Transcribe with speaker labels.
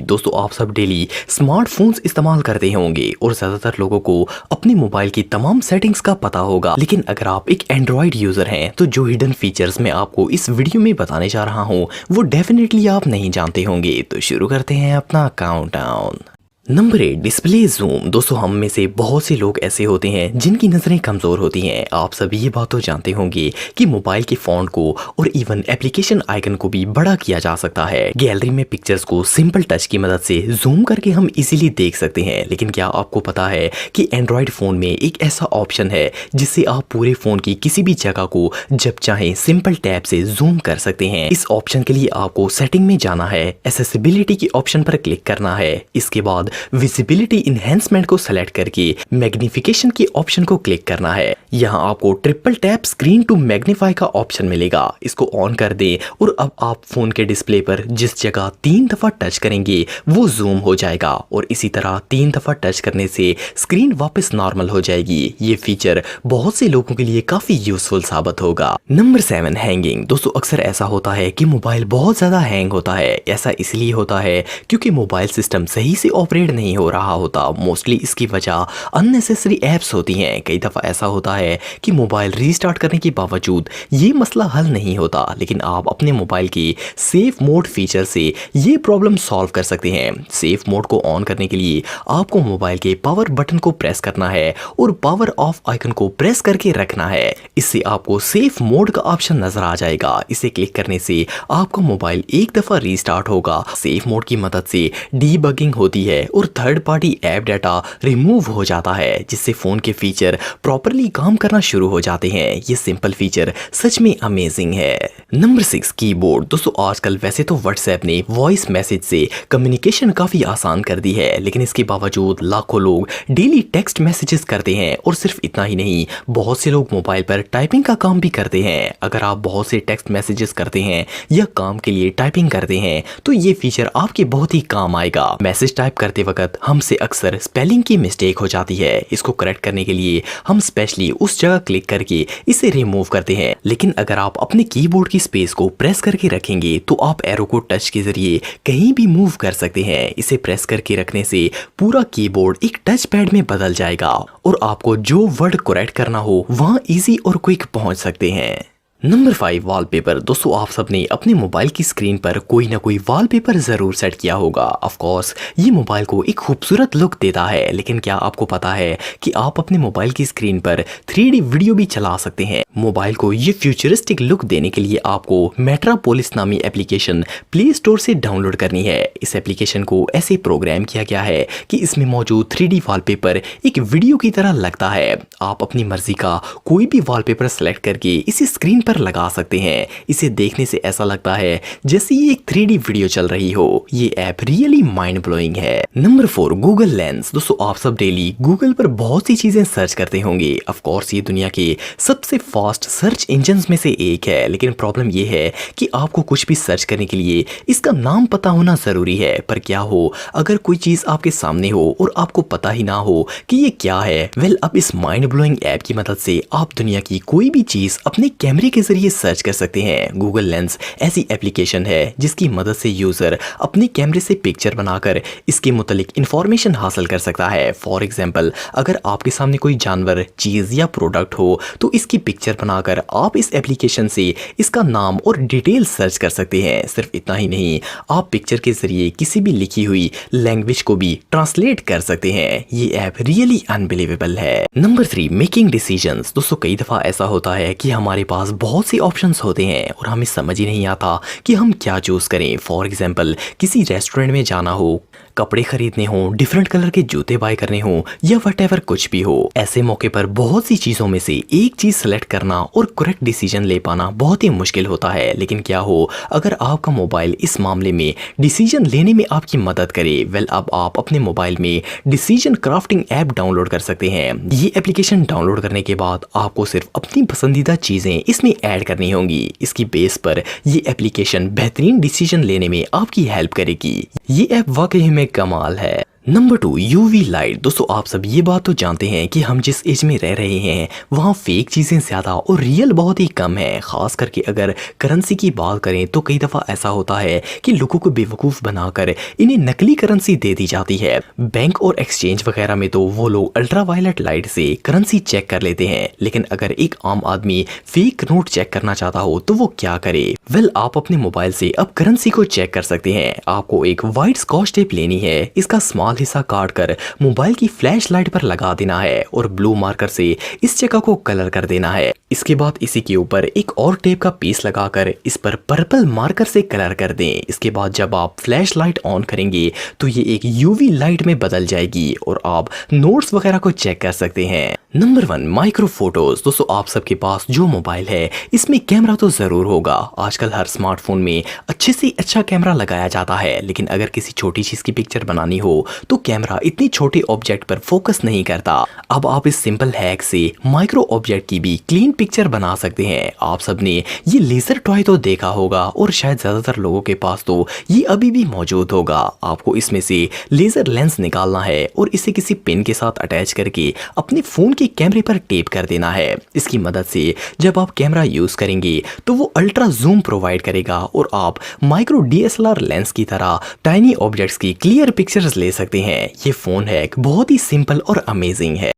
Speaker 1: दोस्तों आप सब डेली स्मार्टफोन्स इस्तेमाल करते होंगे और ज़्यादातर लोगों को अपने मोबाइल की तमाम सेटिंग्स का पता होगा। लेकिन अगर आप एक एंड्रॉयड यूज़र हैं तो जो हिडन फीचर्स मैं आपको इस वीडियो में बताने जा रहा हूँ वो डेफिनेटली आप नहीं जानते होंगे। तो शुरू करते हैं अपना काउंटडाउन। Number 8, display zoom. दोस्तों हम में से बहुत से लोग ऐसे होते हैं जिनकी नज़रें कमज़ोर होती हैं। आप सभी ये बात तो जानते होंगे कि मोबाइल के फ़ॉन्ट को और इवन एप्लीकेशन आइकन को भी बड़ा किया जा सकता है। गैलरी में पिक्चर्स को सिंपल टच की मदद से जूम करके हम इजीली देख सकते हैं। लेकिन क्या आपको पता है कि एंड्रॉयड फ़ोन में एक ऐसा ऑप्शन है जिससे आप पूरे फ़ोन की किसी भी जगह को जब चाहें सिंपल टैप से जूम कर सकते हैं। इस ऑप्शन के लिए आपको सेटिंग में जाना है, एक्सेसिबिलिटी के ऑप्शन पर क्लिक करना है। इसके बाद विजिबिलिटी इनहेंसमेंट को सेलेक्ट करके मैग्निफिकेशन के ऑप्शन को क्लिक करना है। यहाँ आपको triple tap screen to magnify का ऑप्शन मिलेगा। इसको ऑन कर दें और अब आप फोन के डिस्प्ले पर जिस जगह 3 दफा टच करेंगे वो जूम हो जाएगा और इसी तरह 3 दफा टच करने से स्क्रीन वापस नॉर्मल हो जाएगी। ये फीचर बहुत से लोगों के लिए काफी यूजफुल साबित होगा। Number 7, hanging. दोस्तों अक्सर ऐसा होता है कि मोबाइल बहुत ज्यादा हैंग होता है। ऐसा इसलिए होता है क्योंकि मोबाइल सिस्टम सही से ऑपरेट नहीं हो रहा होता। मोस्टली इसकी वजह अननेसेसरी ऐप्स होती हैं। कई दफ़ा ऐसा होता है कि मोबाइल रीस्टार्ट करने के बावजूद ये मसला हल नहीं होता। लेकिन आप अपने मोबाइल के सेफ मोड फीचर से ये प्रॉब्लम सॉल्व कर सकते हैं। सेफ मोड को ऑन करने के लिए आपको मोबाइल के पावर बटन को प्रेस करना है और पावर ऑफ आइकन को प्रेस करके रखना है। इससे आपको सेफ मोड का ऑप्शन नजर आ जाएगा। इसे क्लिक करने से आपका मोबाइल एक दफ़ा रीस्टार्ट होगा। सेफ मोड की मदद से डीबगिंग होती है और third party app data remove हो जाता है जिससे फोन के फीचर प्रॉपरली काम करना शुरू हो जाते हैं। ये सिंपल फीचर सच में अमेजिंग है। Number 6, keyboard. दोस्तों आजकल वैसे तो व्हाट्सएप ने वॉइस मैसेज से कम्युनिकेशन काफी आसान कर दी है, लेकिन इसके बावजूद लाखों लोग डेली टेक्स्ट मैसेजेस करते हैं। और सिर्फ इतना ही नहीं, बहुत से लोग मोबाइल पर टाइपिंग का काम भी करते हैं। अगर आप बहुत से टेक्स्ट मैसेजेस करते हैं या काम के लिए टाइपिंग करते हैं तो ये फीचर आपके बहुत ही काम आएगा। मैसेज टाइप करते वक्त हमसे अक्सर स्पेलिंग की मिस्टेक हो जाती है। इसको करेक्ट करने के लिए हम स्पेशली उस जगह क्लिक करके इसे रिमूव करते हैं। लेकिन अगर आप अपने कीबोर्ड की स्पेस को प्रेस करके रखेंगे तो आप एरो को टच के जरिए कहीं भी मूव कर सकते हैं। इसे प्रेस करके रखने से पूरा कीबोर्ड एक टच पैड में बदल जाएगा और आपको जो वर्ड करेक्ट करना हो वहां इजी और क्विक पहुंच सकते हैं। Number 5, wallpaper. दोस्तों आप सबने अपने मोबाइल की स्क्रीन पर कोई ना कोई वॉलपेपर जरूर सेट किया होगा। ऑफ कोर्स ये मोबाइल को एक खूबसूरत लुक देता है, लेकिन क्या आपको पता है कि आप अपने मोबाइल की स्क्रीन पर 3D वीडियो भी चला सकते हैं। मोबाइल को ये फ्यूचरिस्टिक लुक देने के लिए आपको मेट्रोपोलिस नामी एप्लीकेशन प्ले स्टोर से डाउनलोड करनी है। इस एप्लीकेशन को ऐसे प्रोग्राम किया गया है कि इसमें मौजूद 3D वॉलपेपर एक वीडियो की तरह लगता है। आप अपनी मर्जी का कोई भी वॉलपेपर सेलेक्ट करके इसे स्क्रीन पर लगा सकते हैं। इसे देखने से ऐसा लगता है जैसे ये एक 3D वीडियो चल रही हो। ये ऐप रियली माइंड ब्लोइंग है। Number 4, Google lens. दोस्तों आप सब डेली गूगल पर बहुत सी चीजें सर्च करते होंगे। ऑफ कोर्स ये दुनिया के सबसे फास्ट सर्च इंजन्स में से एक है, लेकिन प्रॉब्लम ये है कि आपको कुछ भी सर्च करने के लिए इसका नाम पता होना जरूरी है। पर क्या हो अगर कोई चीज आपके सामने हो और आपको पता ही ना हो कि ये क्या है। अब इस माइंड ब्लोइंग ऐप की मदद से आप दुनिया की कोई भी चीज अपने कैमरे के जरिए सर्च कर सकते हैं। गूगल लेंस ऐसी एप्लीकेशन है जिसकी मदद से यूजर अपने कैमरे से पिक्चर बनाकर इसके मुतालिक इंफॉर्मेशन हासिल कर सकता है। फॉर एग्जांपल अगर आपके सामने कोई जानवर, चीज या प्रोडक्ट हो तो इसकी पिक्चर बनाकर आप इस एप्लीकेशन से इसका नाम और डिटेल सर्च कर सकते हैं। सिर्फ इतना ही नहीं, आप पिक्चर के जरिए किसी भी लिखी हुई लैंग्वेज को भी ट्रांसलेट कर सकते हैं। ये ऐप रियली अनबिलीवेबल है। Number 3, making decisions. दोस्तों कई दफा ऐसा होता है कि हमारे पास बहुत से ऑप्शंस होते हैं और हमें समझ ही नहीं आता कि हम क्या चूज करें। फॉर एग्जांपल किसी रेस्टोरेंट में जाना हो, कपड़े खरीदने हो, डिफरेंट कलर के जूते बाय करने हो या व्हाटएवर कुछ भी हो। ऐसे मौके पर बहुत सी चीजों में से एक चीज सेलेक्ट करना और करेक्ट डिसीजन ले पाना बहुत ही मुश्किल होता है। लेकिन क्या हो अगर आपका मोबाइल इस मामले में डिसीजन लेने में आपकी मदद करे। अब आप अपने मोबाइल में डिसीजन क्राफ्टिंग ऐप डाउनलोड कर सकते हैं। ये एप्लीकेशन डाउनलोड करने के बाद आपको सिर्फ अपनी पसंदीदा चीजें इसमें ऐड करनी होंगी। इसकी बेस पर ये एप्लीकेशन बेहतरीन डिसीजन लेने में आपकी हेल्प करेगी। ये ऐप वाकई में कमाल है। Number 2, UV light. दोस्तों आप सब ये बात तो जानते हैं कि हम जिस एज में रह रहे हैं वहाँ फेक चीज़ें ज़्यादा और रियल बहुत ही कम है। ख़ास करके अगर करेंसी की बात करें तो कई दफ़ा ऐसा होता है कि लोगों को बेवकूफ़ बनाकर इन्हें नकली करेंसी दे दी जाती है। बैंक और एक्सचेंज वगैरह में तो वो लोग अल्ट्रावायलेट लाइट से करेंसी चेक कर लेते हैं, लेकिन अगर एक आम आदमी फेक नोट चेक करना चाहता हो तो वो क्या करे? वेल, आप अपने मोबाइल से अब करेंसी को चेक कर सकते हैं। आपको एक वाइट स्कॉच टेप लेनी है, इसका स्मॉल हिस्सा काट कर मोबाइल की फ्लैश लाइट पर लगा देना है और ब्लू मार्कर से इस जगह को कलर कर देना है। इसके बाद इसी के ऊपर एक और टेप का पीस लगाकर इस पर पर्पल मार्कर से कलर कर दें। इसके बाद जब आप फ्लैश लाइट ऑन करेंगे तो ये एक यूवी लाइट में बदल जाएगी और आप नोट्स वगैरह को चेक कर सकते हैं। Number 1, micro photos. दोस्तों आप सबके पास जो मोबाइल है इसमें कैमरा तो जरूर होगा। आजकल हर स्मार्टफोन में अच्छे से अच्छा कैमरा लगाया जाता है, लेकिन अगर किसी छोटी चीज की पिक्चर बनानी हो तो कैमरा इतनी छोटे ऑब्जेक्ट पर फोकस नहीं करता। अब आप इस सिंपल हैक से माइक्रो ऑब्जेक्ट की भी क्लीन पिक्चर बना सकते हैं। आप सबने ये लेजर टॉय तो देखा होगा और शायद ज्यादातर लोगों के पास तो ये अभी भी मौजूद होगा। आपको इसमें से लेजर लेंस निकालना है और इसे किसी पिन के साथ अटैच करके अपने फोन के कैमरे पर टेप कर देना है। इसकी मदद से जब आप कैमरा यूज करेंगे तो वो अल्ट्रा जूम प्रोवाइड करेगा और आप माइक्रो DSLR लेंस की तरह टाइनी ऑब्जेक्ट्स की क्लियर पिक्चर्स ले सकते हैं। ये फोन हैक बहुत ही सिंपल और अमेजिंग है।